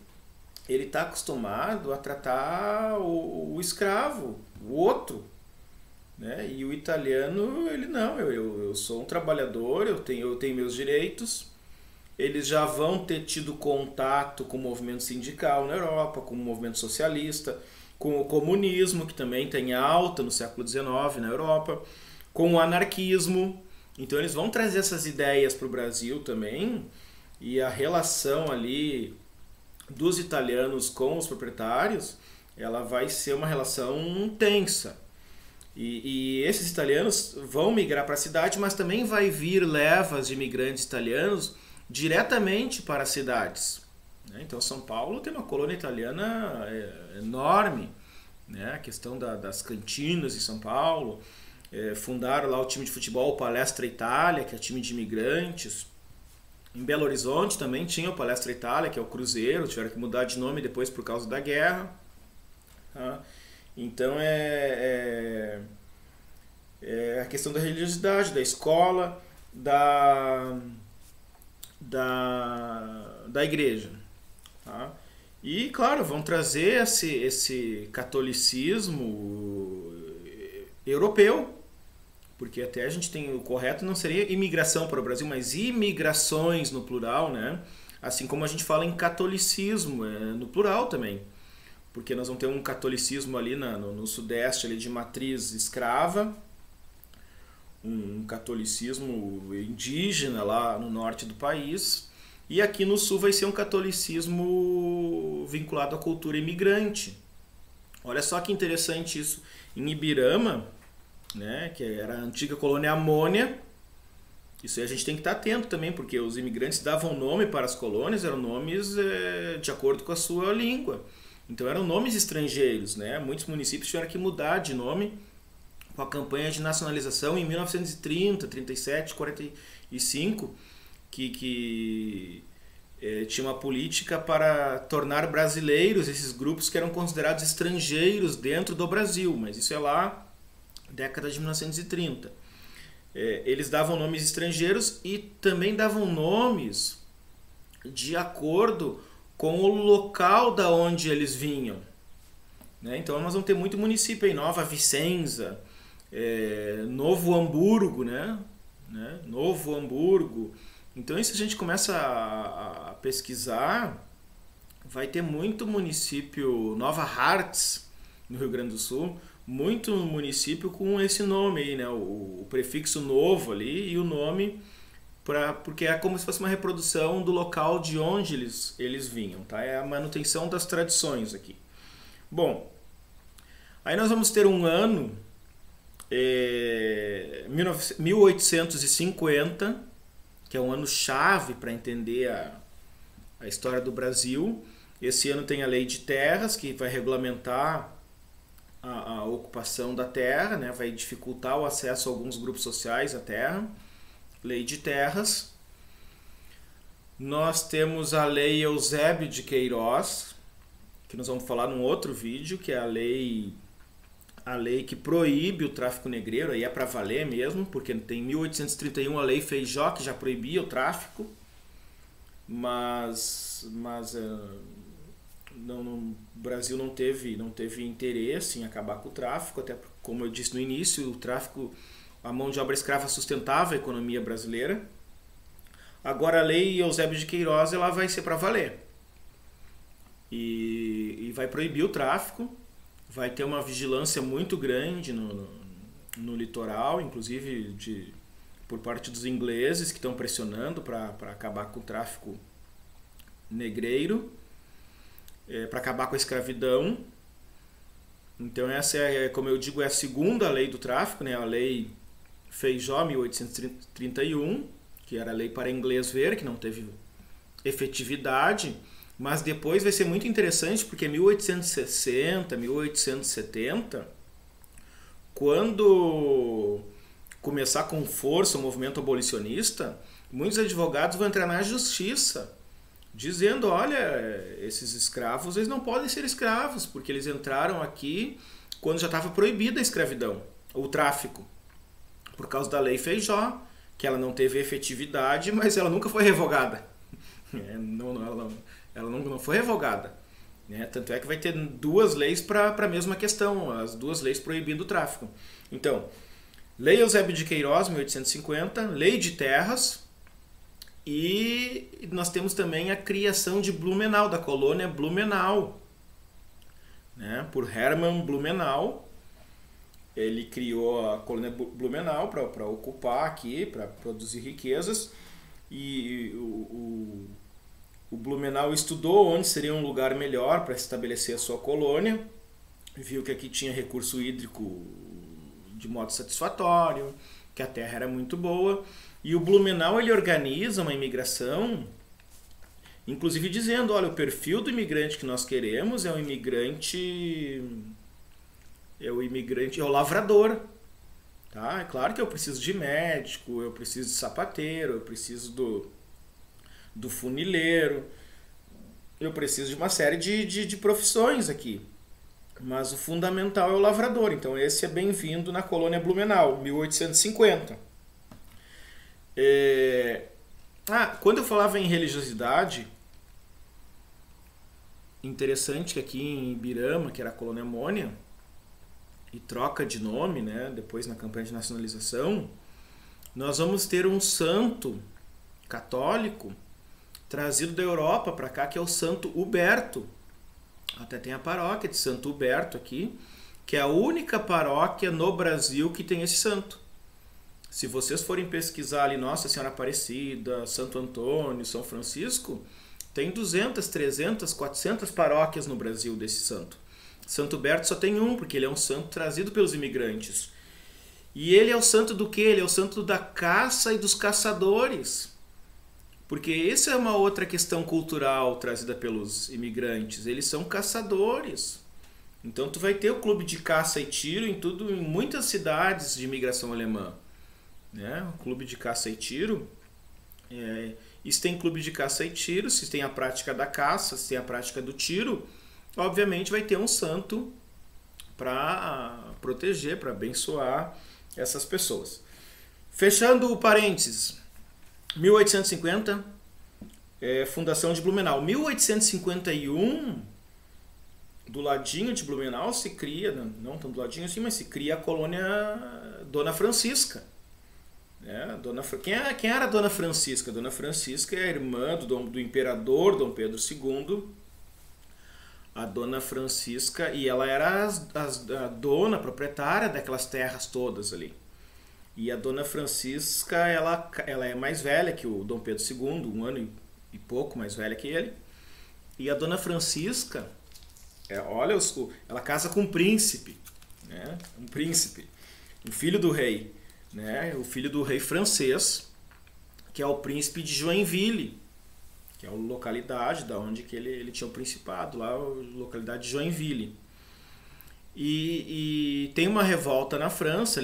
ele está acostumado a tratar o escravo, o outro, né? E o italiano, ele não, eu sou um trabalhador, eu tenho meus direitos. Eles já vão ter tido contato com o movimento sindical na Europa, com o movimento socialista, com o comunismo, que também tem alta no século XIX na Europa, com o anarquismo. Então eles vão trazer essas ideias para o Brasil também, e a relação ali dos italianos com os proprietários, ela vai ser uma relação tensa. E esses italianos vão migrar para a cidade, mas também vai vir levas de imigrantes italianos diretamente para as cidades. Então São Paulo tem uma colônia italiana enorme, né? A questão das cantinas em São Paulo, fundaram lá o time de futebol, o Palestra Itália, que é time de imigrantes. Em Belo Horizonte também tinha o Palestra Itália, que é o Cruzeiro, tiveram que mudar de nome depois por causa da guerra. Tá? Então é a questão da religiosidade, da escola, da igreja. Tá? E, claro, vão trazer esse catolicismo europeu, porque até a gente tem, o correto não seria imigração para o Brasil, mas imigrações no plural, né? Assim como a gente fala em catolicismo, no plural também. Porque nós vamos ter um catolicismo ali no sudeste ali de matriz escrava, um catolicismo indígena lá no norte do país, e aqui no sul vai ser um catolicismo vinculado à cultura imigrante. Olha só que interessante isso. Em Ibirama, né, que era a antiga colônia Amônia, isso aí a gente tem que estar atento também, porque os imigrantes davam nome para as colônias, eram nomes de acordo com a sua língua. Então eram nomes estrangeiros, né? Muitos municípios tiveram que mudar de nome com a campanha de nacionalização em 1930, 37, 45, que tinha uma política para tornar brasileiros esses grupos que eram considerados estrangeiros dentro do Brasil, mas isso é lá, década de 1930. Eles davam nomes estrangeiros e também davam nomes de acordo com o local da onde eles vinham. Né? Então nós vamos ter muito município aí, Nova Vicenza, Novo Hamburgo, né? Novo Hamburgo. Então se a gente começa a pesquisar, vai ter muito município, Nova Hartz, no Rio Grande do Sul, muito município com esse nome aí, né? O prefixo novo ali e o nome, porque é como se fosse uma reprodução do local de onde eles vinham, tá? É a manutenção das tradições aqui. Bom, aí nós vamos ter um ano, 1850, que é um ano chave para entender a história do Brasil. Esse ano tem a Lei de Terras, que vai regulamentar a ocupação da terra, né? Vai dificultar o acesso a alguns grupos sociais à terra. Lei de Terras. Nós temos a Lei Eusébio de Queiroz, que nós vamos falar num outro vídeo, que é a lei que proíbe o tráfico negreiro, aí é para valer mesmo, porque tem 1831 a Lei Feijó, que já proibia o tráfico, mas o Brasil não teve interesse em acabar com o tráfico, até como eu disse no início, o tráfico, a mão de obra escrava sustentava a economia brasileira. Agora a Lei Eusébio de Queiroz, ela vai ser para valer. E vai proibir o tráfico, vai ter uma vigilância muito grande no litoral, inclusive por parte dos ingleses que estão pressionando para acabar com o tráfico negreiro. para acabar com a escravidão. Então essa é, como eu digo, é a segunda lei do tráfico, né? A lei Feijó, 1831, que era a lei para inglês ver, que não teve efetividade, mas depois vai ser muito interessante, porque 1860, 1870, quando começar com força o movimento abolicionista, muitos advogados vão entrar na justiça dizendo, olha, esses escravos eles não podem ser escravos, porque eles entraram aqui quando já estava proibida a escravidão, o tráfico, por causa da lei Feijó, que ela não teve efetividade, mas ela nunca foi revogada. Ela não foi revogada. Né? Tanto é que vai ter duas leis para a mesma questão, as duas leis proibindo o tráfico. Então, Lei Eusébio de Queiroz, 1850, Lei de Terras, e nós temos também a criação de Blumenau, da colônia Blumenau, né? Por Hermann Blumenau. Ele criou a colônia Blumenau para ocupar aqui, para produzir riquezas, e o Blumenau estudou onde seria um lugar melhor para estabelecer a sua colônia, viu que aqui tinha recurso hídrico de modo satisfatório, que a terra era muito boa, e o Blumenau ele organiza uma imigração, inclusive dizendo, olha, o perfil do imigrante que nós queremos é o imigrante, é o lavrador. Tá? É claro que eu preciso de médico, eu preciso de sapateiro, eu preciso do funileiro, eu preciso de uma série de profissões aqui. Mas o fundamental é o lavrador. Então esse é bem-vindo na colônia Blumenau, 1850. Quando eu falava em religiosidade, interessante que aqui em Ibirama, que era a colônia Mônia, e troca de nome, né, depois na campanha de nacionalização, nós vamos ter um santo católico trazido da Europa para cá, que é o Santo Huberto. Até tem a paróquia de Santo Huberto aqui, que é a única paróquia no Brasil que tem esse santo. Se vocês forem pesquisar ali Nossa Senhora Aparecida, Santo Antônio, São Francisco, tem 200, 300, 400 paróquias no Brasil desse santo. Santo Huberto só tem um, porque ele é um santo trazido pelos imigrantes. E ele é o santo do quê? Ele é o santo da caça e dos caçadores. Porque essa é uma outra questão cultural trazida pelos imigrantes. Eles são caçadores. Então tu vai ter o clube de caça e tiro em muitas cidades de imigração alemã. Né? O clube de caça e tiro. Se tem clube de caça e tiro, se tem a prática da caça, se tem a prática do tiro, obviamente vai ter um santo para proteger, para abençoar essas pessoas. Fechando o parênteses, 1850, fundação de Blumenau. 1851, do ladinho de Blumenau se cria, não tão do ladinho assim, mas se cria a colônia Dona Francisca. Quem era a Dona Francisca? Dona Francisca é a irmã do imperador Dom Pedro II. A Dona Francisca, e ela era a dona proprietária daquelas terras todas ali. E a Dona Francisca, ela é mais velha que o Dom Pedro II, um ano e pouco mais velha que ele. E a Dona Francisca, ela casa com um príncipe, né? Um príncipe, um filho do rei, né? O filho do rei francês, que é o príncipe de Joinville, que é a localidade da onde que ele tinha o principado, lá a localidade de Joinville. E tem uma revolta na França,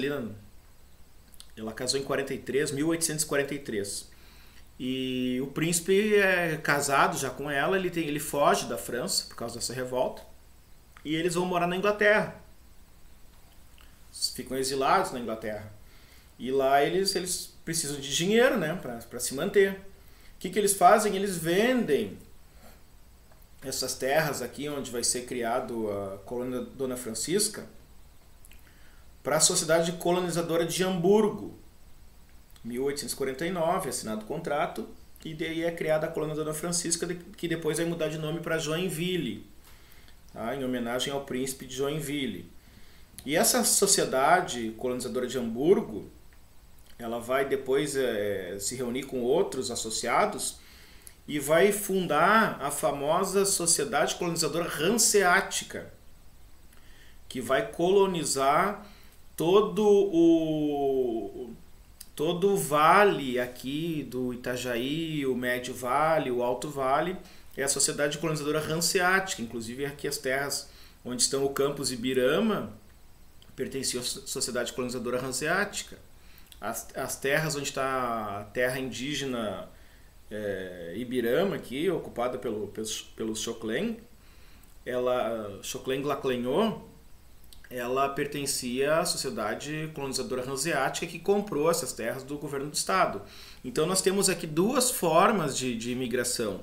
ela casou em 1843. E o príncipe é casado já com ela, ele foge da França por causa dessa revolta, e eles vão morar na Inglaterra. Ficam exilados na Inglaterra. E lá eles precisam de dinheiro, né, para se manter. O que eles fazem? Eles vendem essas terras aqui onde vai ser criado a colônia Dona Francisca para a Sociedade Colonizadora de Hamburgo. 1849, assinado o contrato, e daí é criada a colônia Dona Francisca, que depois vai mudar de nome para Joinville, tá? Em homenagem ao príncipe de Joinville. E essa Sociedade Colonizadora de Hamburgo, ela vai depois se reunir com outros associados e vai fundar a famosa Sociedade Colonizadora Hanseática, que vai colonizar todo o vale aqui do Itajaí, o Médio Vale, o Alto Vale, é a Sociedade Colonizadora Hanseática. Inclusive aqui as terras onde estão o campus Ibirama pertenciam à Sociedade Colonizadora Hanseática. As terras onde está a terra indígena Ibirama aqui, ocupada pelos Xoclen, Xoclen Glaclenhot, ela pertencia à Sociedade Colonizadora Hanseática, que comprou essas terras do governo do estado. Então nós temos aqui duas formas de imigração.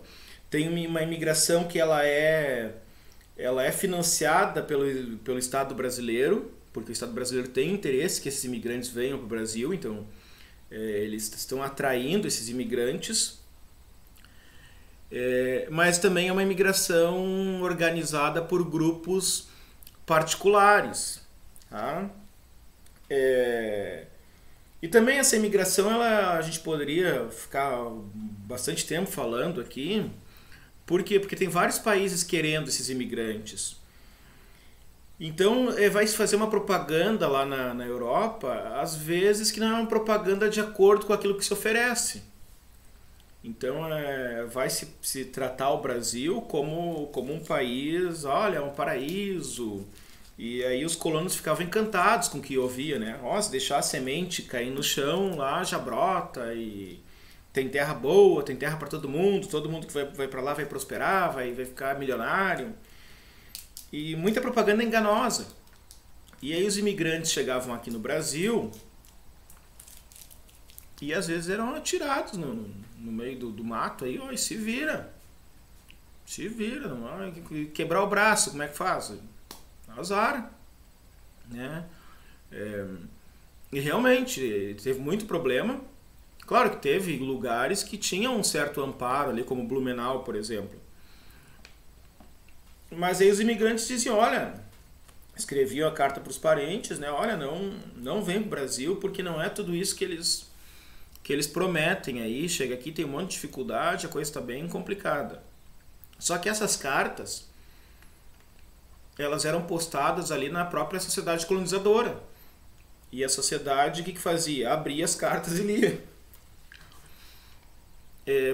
Tem uma imigração que ela é financiada pelo Estado brasileiro, porque o Estado brasileiro tem interesse que esses imigrantes venham para o Brasil, então eles estão atraindo esses imigrantes. Mas também é uma imigração organizada por grupos particulares. Tá? E também essa imigração, a gente poderia ficar bastante tempo falando aqui. Por quê? Porque tem vários países querendo esses imigrantes. Então vai se fazer uma propaganda lá na Europa, às vezes que não é uma propaganda de acordo com aquilo que se oferece. Então vai se tratar o Brasil como um país, olha, um paraíso. E aí os colonos ficavam encantados com o que ouvia, né? Ó, se deixar a semente cair no chão, lá já brota e tem terra boa, tem terra para todo mundo que vai para lá vai prosperar, vai ficar milionário. E muita propaganda enganosa. E aí os imigrantes chegavam aqui no Brasil e às vezes eram atirados no meio do mato aí, ó, e se vira. Se vira, não, quebrar o braço, como é que faz? Azar, né? E realmente teve muito problema. Claro que teve lugares que tinham um certo amparo ali, como Blumenau, por exemplo. Mas aí os imigrantes diziam, olha, escreviam a carta para os parentes, né? Olha, não vem para o Brasil porque não é tudo isso que eles prometem aí. Chega aqui, tem um monte de dificuldade, a coisa está bem complicada. Só que essas cartas, elas eram postadas ali na própria sociedade colonizadora. E a sociedade, o que fazia? Abria as cartas e lia.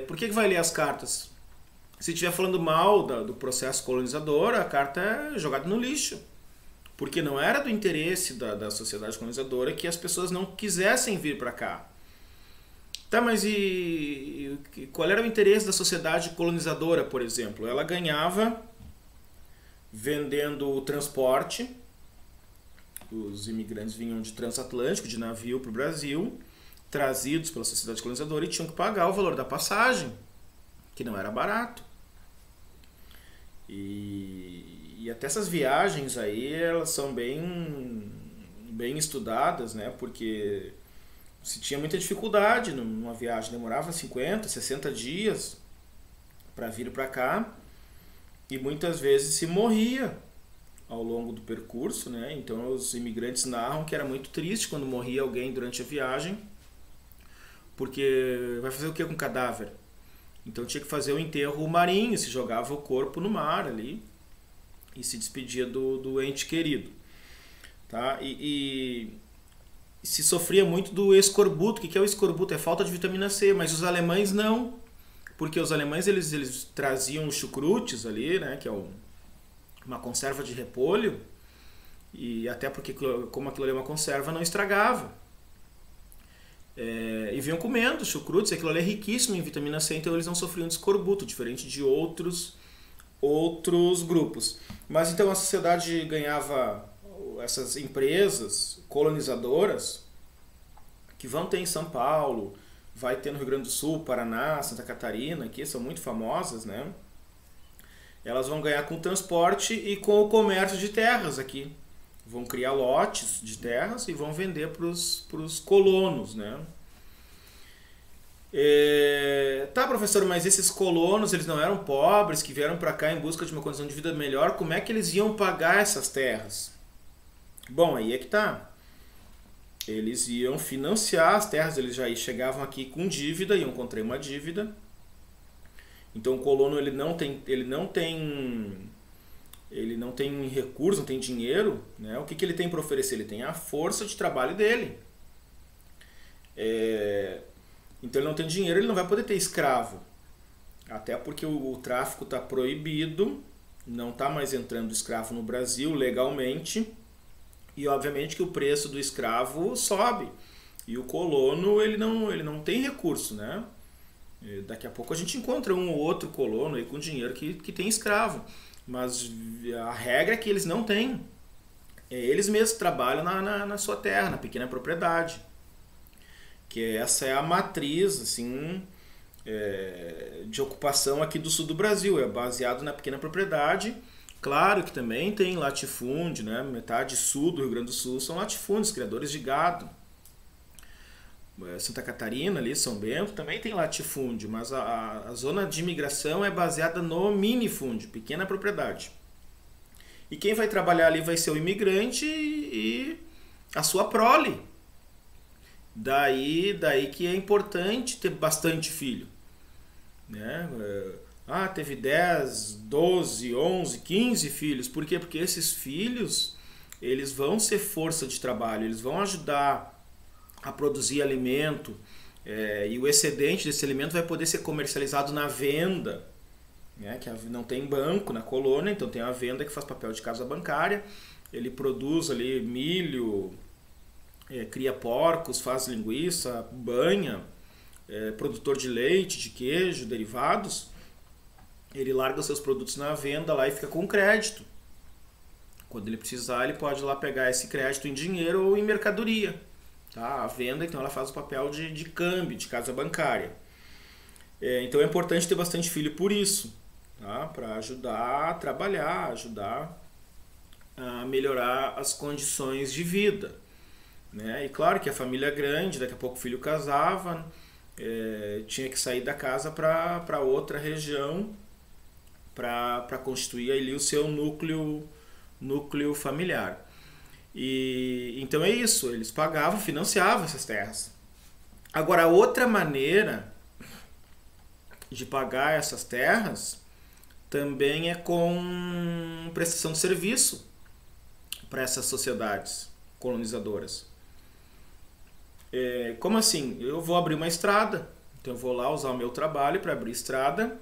Por que vai ler as cartas? Se estiver falando mal do processo colonizador, a carta é jogada no lixo. Porque não era do interesse da sociedade colonizadora que as pessoas não quisessem vir para cá. Tá, mas qual era o interesse da sociedade colonizadora, por exemplo? Ela ganhava vendendo o transporte. Os imigrantes vinham de transatlântico, de navio para o Brasil, trazidos pela sociedade colonizadora, e tinham que pagar o valor da passagem, que não era barato. E até essas viagens aí, elas são bem estudadas, né? Porque se tinha muita dificuldade numa viagem, demorava 50, 60 dias para vir para cá, e muitas vezes se morria ao longo do percurso, né? Então os imigrantes narram que era muito triste quando morria alguém durante a viagem, porque vai fazer o que com o cadáver? Então tinha que fazer o enterro marinho, se jogava o corpo no mar ali e se despedia do ente querido. Tá? E se sofria muito do escorbuto. O que é o escorbuto? É falta de vitamina C, mas os alemães não. Porque os alemães eles traziam os chucrutes ali, né, que é uma conserva de repolho, e até porque como aquilo ali é uma conserva, não estragava. E vinham comendo chucrutes, aquilo ali é riquíssimo em vitamina C, então eles não sofriam de escorbuto, diferente de outros grupos. Mas então a sociedade ganhava essas empresas colonizadoras, que vão ter em São Paulo, vai ter no Rio Grande do Sul, Paraná, Santa Catarina, que são muito famosas, né? Elas vão ganhar com o transporte e com o comércio de terras aqui. Vão criar lotes de terras e vão vender para os colonos, né? Tá, professor, mas esses colonos, eles não eram pobres, que vieram para cá em busca de uma condição de vida melhor, como é que eles iam pagar essas terras? Bom, aí é que tá. Eles iam financiar as terras, eles já chegavam aqui com dívida, iam contrair uma dívida, Então o colono ele não tem recurso, não tem dinheiro, né? O que, que ele tem para oferecer? Ele tem a força de trabalho dele. Então ele não tem dinheiro, ele não vai poder ter escravo. Até porque o tráfico está proibido, não está mais entrando escravo no Brasil legalmente, e obviamente que o preço do escravo sobe. E o colono ele não tem recurso, né? Daqui a pouco a gente encontra um ou outro colono aí com dinheiro que tem escravo. Mas a regra é que eles não têm. Eles mesmos trabalham na sua terra, na pequena propriedade. Que essa é a matriz assim, de ocupação aqui do sul do Brasil. É baseado na pequena propriedade. Claro que também tem latifúndio, né? Metade sul do Rio Grande do Sul são latifúndios, criadores de gado. Santa Catarina, ali, São Bento, também tem latifúndio, mas a zona de imigração é baseada no minifúndio, pequena propriedade. E quem vai trabalhar ali vai ser o imigrante e a sua prole. Daí que é importante ter bastante filho. Né? Teve 10, 12, 11, 15 filhos. Por quê? Porque esses filhos eles vão ser força de trabalho, eles vão ajudar a produzir alimento, e o excedente desse alimento vai poder ser comercializado na venda, né? Que não tem banco na colônia, então tem a venda que faz papel de casa bancária. Ele produz ali milho, cria porcos, faz linguiça, banha, produtor de leite, de queijo, derivados. Ele larga os seus produtos na venda lá e fica com crédito. Quando ele precisar, ele pode ir lá pegar esse crédito em dinheiro ou em mercadoria. Tá? A venda, então, ela faz o papel de câmbio, de casa bancária. Então é importante ter bastante filho por isso, tá? Para ajudar a trabalhar, ajudar a melhorar as condições de vida. Né? E claro que a família é grande, daqui a pouco o filho casava, tinha que sair da casa para outra região para constituir ali o seu núcleo familiar. E então é isso, eles pagavam, financiavam essas terras. Agora, outra maneira de pagar essas terras também é com prestação de serviço para essas sociedades colonizadoras. Como assim? Eu vou abrir uma estrada, então eu vou lá usar o meu trabalho para abrir estrada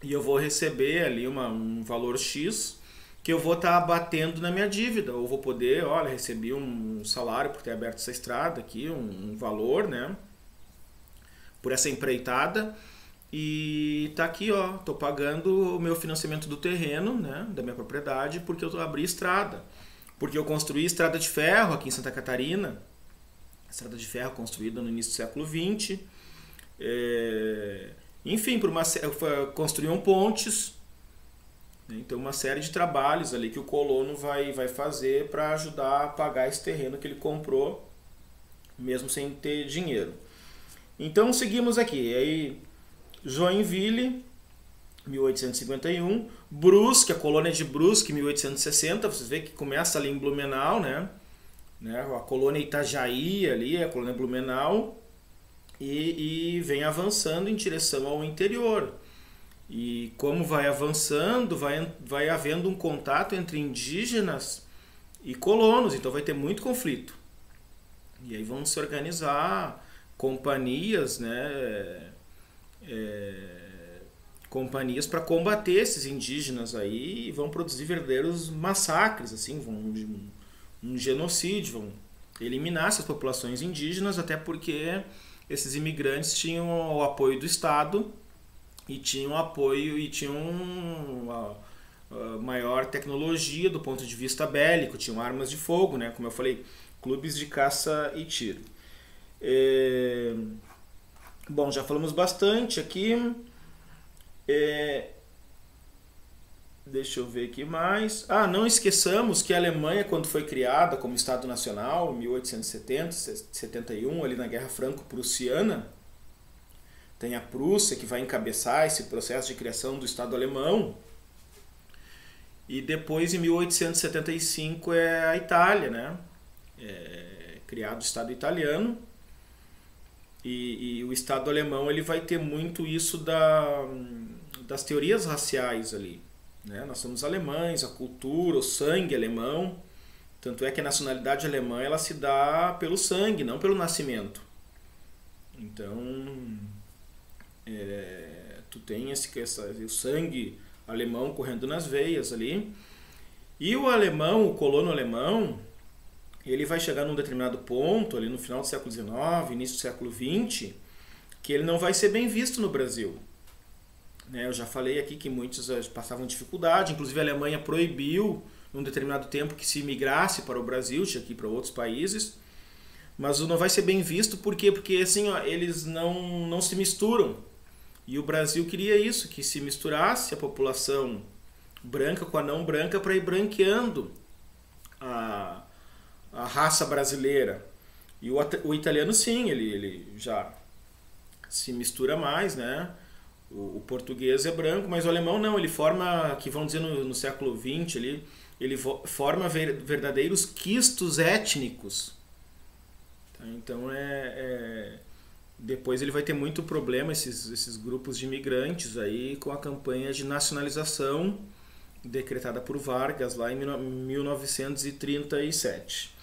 e eu vou receber ali um valor X que eu vou estar abatendo na minha dívida, ou vou poder, olha, recebi um salário por ter aberto essa estrada aqui, um valor, né, por essa empreitada, e tá aqui, ó, tô pagando o meu financiamento do terreno, né, da minha propriedade, porque eu abri estrada, porque eu construí estrada de ferro aqui em Santa Catarina, estrada de ferro construída no início do século XX, enfim, construíam pontes. Então uma série de trabalhos ali que o colono vai fazer para ajudar a pagar esse terreno que ele comprou, mesmo sem ter dinheiro. Então seguimos aqui, aí Joinville, 1851, Brusque, a colônia de Brusque, 1860, vocês veem que começa ali em Blumenau, né? A colônia Itajaí ali, a colônia Blumenau, e vem avançando em direção ao interior. E como vai avançando, vai havendo um contato entre indígenas e colonos, então vai ter muito conflito. E aí vão se organizar companhias, né, companhias para combater esses indígenas aí, e vão produzir verdadeiros massacres, assim, um genocídio, vão eliminar essas populações indígenas, até porque esses imigrantes tinham o apoio do Estado e tinham apoio e tinham uma maior tecnologia do ponto de vista bélico, tinham armas de fogo, né? Como eu falei, clubes de caça e tiro. Bom, já falamos bastante aqui. Deixa eu ver aqui mais. Não esqueçamos que a Alemanha, quando foi criada como Estado Nacional, em 1870, 71, ali na Guerra Franco-Prussiana, tem a Prússia que vai encabeçar esse processo de criação do Estado alemão. E depois, em 1875, é a Itália, né? Criado o Estado italiano. E o Estado alemão ele vai ter muito isso das teorias raciais ali. Né? Nós somos alemães, a cultura, o sangue alemão. Tanto é que a nacionalidade alemã ela se dá pelo sangue, não pelo nascimento. Então, tu tem o sangue alemão correndo nas veias ali. E o alemão, o colono alemão, ele vai chegar num determinado ponto, ali no final do século XIX, início do século XX, que ele não vai ser bem visto no Brasil. Né? Eu já falei aqui que muitos passavam dificuldade, inclusive a Alemanha proibiu, num determinado tempo, que se migrasse para o Brasil, tinha que ir para outros países, mas não vai ser bem visto, por quê? Porque assim, ó, eles não se misturam. E o Brasil queria isso, que se misturasse a população branca com a não branca para ir branqueando a raça brasileira. E o italiano sim, ele já se mistura mais, né? O português é branco, mas o alemão não, ele forma, que vamos dizer no século XX, ele forma verdadeiros quistos étnicos. Tá? Então depois ele vai ter muito problema, esses grupos de imigrantes aí, com a campanha de nacionalização decretada por Vargas lá em 1937.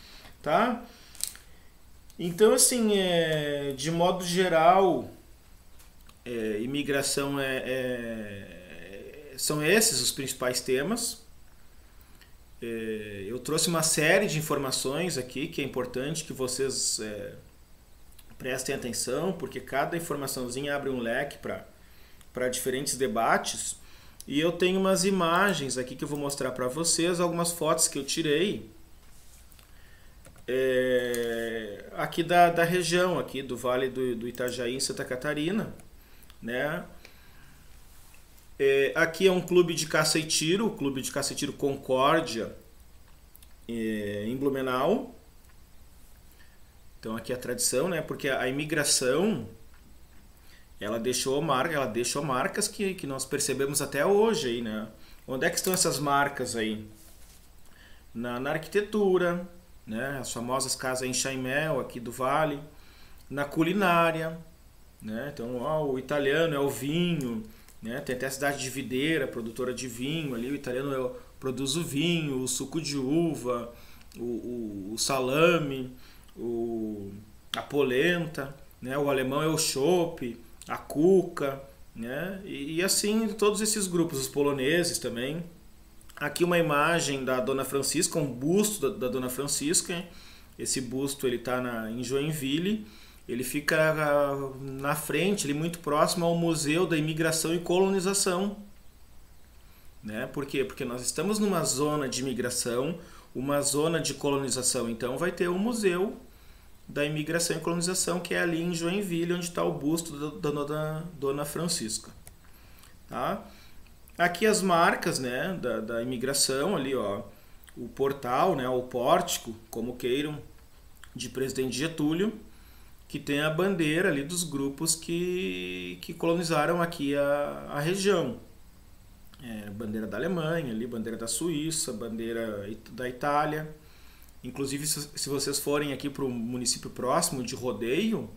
Tá? Então, assim, de modo geral, imigração são esses os principais temas. Eu trouxe uma série de informações aqui que é importante que vocês prestem atenção, porque cada informaçãozinha abre um leque para diferentes debates. E eu tenho umas imagens aqui que eu vou mostrar para vocês, algumas fotos que eu tirei aqui da região, aqui do Vale do Itajaí, em Santa Catarina, né? Aqui é um clube de caça e tiro, o Clube de Caça e Tiro Concórdia, em Blumenau. Então aqui é a tradição, né? Porque a imigração ela deixou marcas que nós percebemos até hoje aí, né? Onde é que estão essas marcas aí? Na arquitetura, né? As famosas casas em Chaimel aqui do Vale, na culinária, né? Então, o italiano é o vinho, né? Tem até a cidade de Videira, produtora de vinho ali, o italiano produz o vinho, o suco de uva, o salame, a polenta, né? O alemão é o chopp, a cuca, né? E assim todos esses grupos, os poloneses também. Aqui uma imagem da Dona Francisca, um busto da Dona Francisca, hein? Esse busto ele está em Joinville. Ele fica na frente, ele muito próximo ao Museu da Imigração e Colonização. Né? Por quê? Porque nós estamos numa zona de imigração, uma zona de colonização. Então vai ter o Museu da Imigração e Colonização, que é ali em Joinville, onde está o busto da Dona Francisca. Tá? Aqui as marcas, né, da imigração, ali, ó, o portal, né, o pórtico, como queiram, de Presidente Getúlio, que tem a bandeira ali dos grupos que colonizaram aqui a região. Bandeira da Alemanha, ali, bandeira da Suíça, bandeira da Itália. Inclusive, se vocês forem aqui para o município próximo de Rodeio,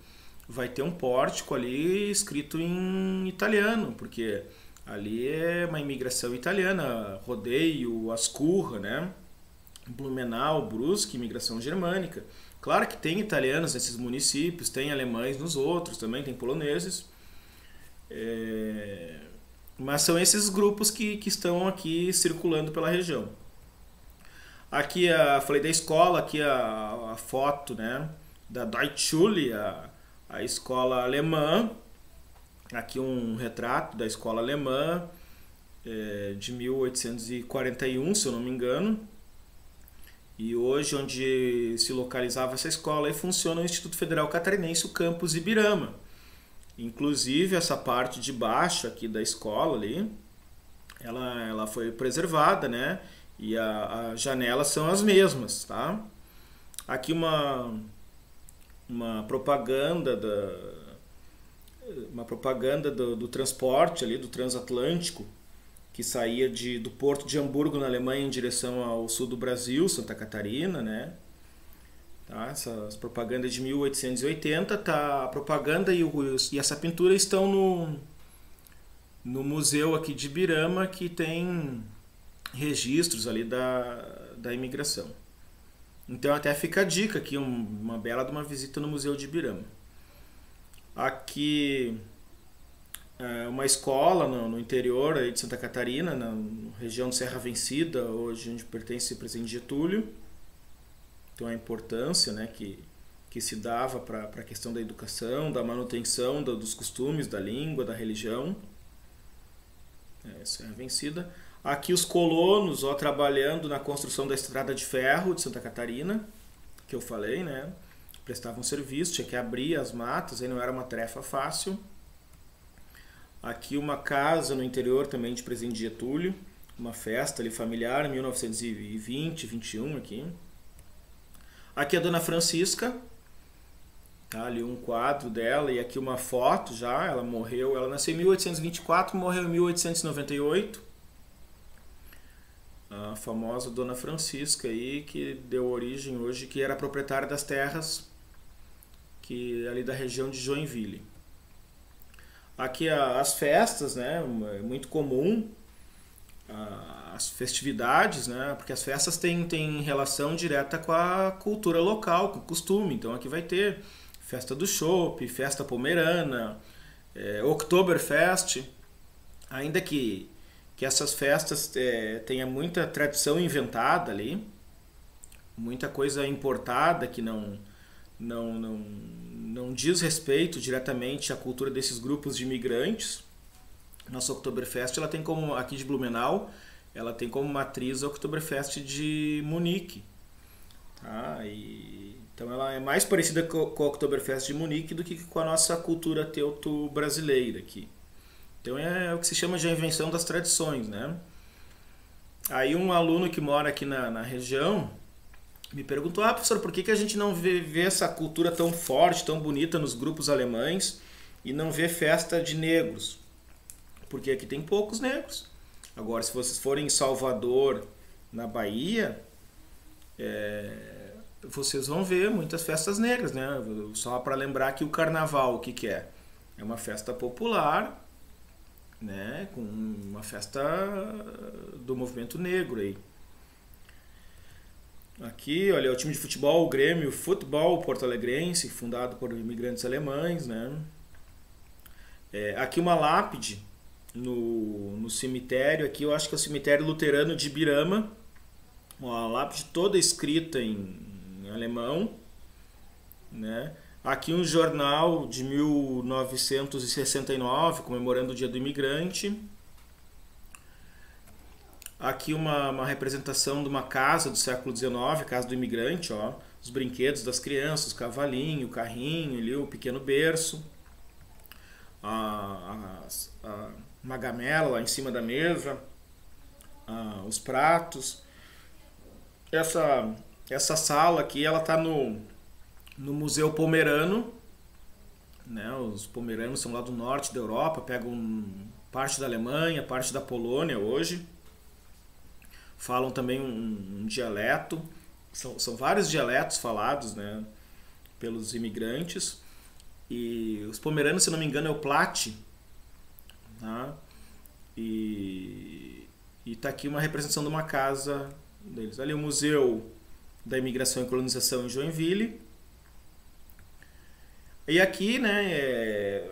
vai ter um pórtico ali escrito em italiano, porque ali é uma imigração italiana, Rodeio, Ascurra, né? Blumenau, Brusque, imigração germânica. Claro que tem italianos nesses municípios, tem alemães nos outros, também tem poloneses. Mas são esses grupos que estão aqui circulando pela região. Aqui, falei da escola, aqui a foto, né, da Deutschschule, a escola alemã. Aqui um retrato da escola alemã de 1841, se eu não me engano. E hoje, onde se localizava essa escola, aí funciona o Instituto Federal Catarinense, o campus Ibirama. Inclusive, essa parte de baixo aqui da escola ali, ela foi preservada, né? E as janelas são as mesmas, tá? Aqui uma propaganda do transporte ali, do transatlântico, que saía do porto de Hamburgo, na Alemanha, em direção ao sul do Brasil, Santa Catarina, né? Tá? Essas propagandas de 1880, tá? A propaganda e essa pintura estão no museu aqui de Ibirama, que tem registros ali da imigração. Então até fica a dica aqui, uma bela de uma visita no Museu de Ibirama. Aqui uma escola no interior aí de Santa Catarina, na região de Serra Vencida, hoje onde pertence o presidente Getúlio. Então a importância, né, que se dava para a questão da educação, da manutenção dos costumes, da língua, da religião. Serra Vencida. Aqui os colonos, ó, trabalhando na construção da estrada de ferro de Santa Catarina, que eu falei, né? Prestavam serviço, tinha que abrir as matas, aí não era uma tarefa fácil. Aqui uma casa no interior também de Presidente Getúlio, uma festa ali familiar, 1920, 21 aqui. Aqui a Dona Francisca, tá ali um quadro dela e aqui uma foto já, ela morreu, ela nasceu em 1824, morreu em 1898. A famosa Dona Francisca aí, que deu origem hoje, que era proprietária das terras ali da região de Joinville. Aqui as festas, né, é muito comum, as festividades, né, porque as festas têm relação direta com a cultura local, com o costume. Então aqui vai ter festa do chopp, festa pomerana, Oktoberfest, ainda que essas festas tenha muita tradição inventada ali, muita coisa importada que não diz respeito diretamente à cultura desses grupos de imigrantes. Nossa Oktoberfest, ela tem como, aqui de Blumenau, ela tem como matriz a Oktoberfest de Munique. Tá? Então ela é mais parecida com a Oktoberfest de Munique do que com a nossa cultura teuto-brasileira aqui. Então é o que se chama de a invenção das tradições, né? Aí um aluno que mora aqui na região me perguntou: professor, por que a gente não vê essa cultura tão forte, tão bonita nos grupos alemães e não vê festa de negros? Porque aqui tem poucos negros. Agora, se vocês forem em Salvador, na Bahia, vocês vão ver muitas festas negras, né? Só para lembrar que o carnaval, o que é? É uma festa popular, né, com uma festa do movimento negro aí. Aqui, olha, o time de futebol, o Grêmio Futebol Porto Alegrense, fundado por imigrantes alemães, né? Aqui uma lápide no cemitério, aqui eu acho que é o cemitério luterano de Ibirama, uma lápide toda escrita em alemão, né? Aqui um jornal de 1969, comemorando o Dia do Imigrante. Aqui uma representação de uma casa do século XIX, casa do imigrante, ó. Os brinquedos das crianças, o cavalinho, o carrinho, ali, o pequeno berço. Uma gamela lá em cima da mesa. Os pratos. Essa sala aqui, ela está no Museu Pomerano, né? Os pomeranos são lá do norte da Europa, pegam parte da Alemanha, parte da Polônia hoje. Falam também um dialeto, são vários dialetos falados, né, pelos imigrantes. E os pomeranos, se não me engano, é o Platt, tá? E tá aqui uma representação de uma casa deles. Ali o Museu da Imigração e Colonização em Joinville. E aqui, né,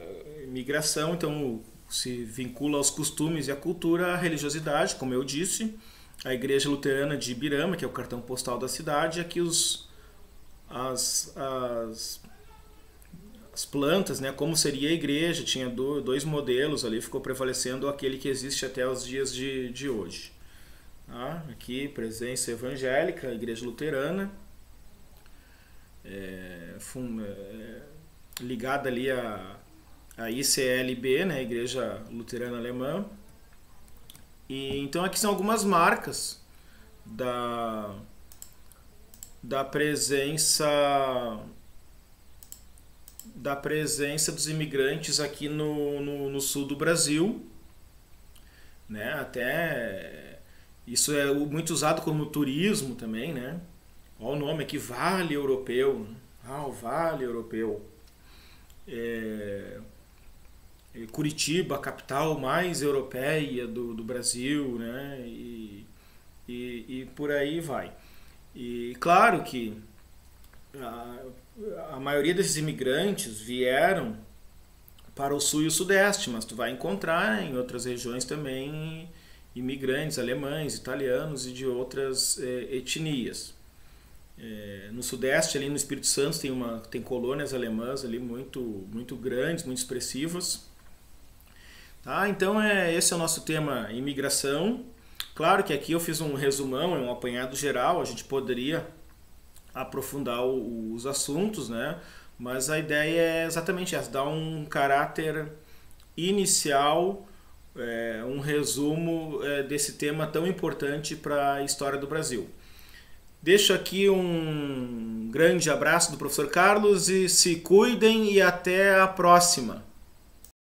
imigração, então se vincula aos costumes e à cultura, à religiosidade, como eu disse, a Igreja Luterana de Ibirama, que é o cartão postal da cidade, aqui as plantas, né, como seria a igreja, tinha dois modelos ali, ficou prevalecendo aquele que existe até os dias de hoje. Tá? Aqui, presença evangélica, Igreja Luterana, ligada ali a ICLB, né, Igreja Luterana Alemã. E então aqui são algumas marcas da presença dos imigrantes aqui no sul do Brasil, né? Até isso é muito usado como turismo também, né? Olha o nome aqui, Vale Europeu. O Vale Europeu. Curitiba, a capital mais europeia do Brasil, né? E por aí vai. E claro que a, a maioria desses imigrantes vieram para o sul e o sudeste, mas tu vai encontrar em outras regiões também imigrantes alemães, italianos e de outras etnias. No sudeste, ali no Espírito Santo, tem colônias alemãs ali muito grandes, muito expressivas. Tá? Então esse é o nosso tema imigração. Claro que aqui eu fiz um resumão, um apanhado geral, a gente poderia aprofundar os assuntos, né? Mas a ideia é exatamente essa, dar um caráter inicial, um resumo desse tema tão importante para a história do Brasil. Deixo aqui um grande abraço do professor Carlos e se cuidem e até a próxima.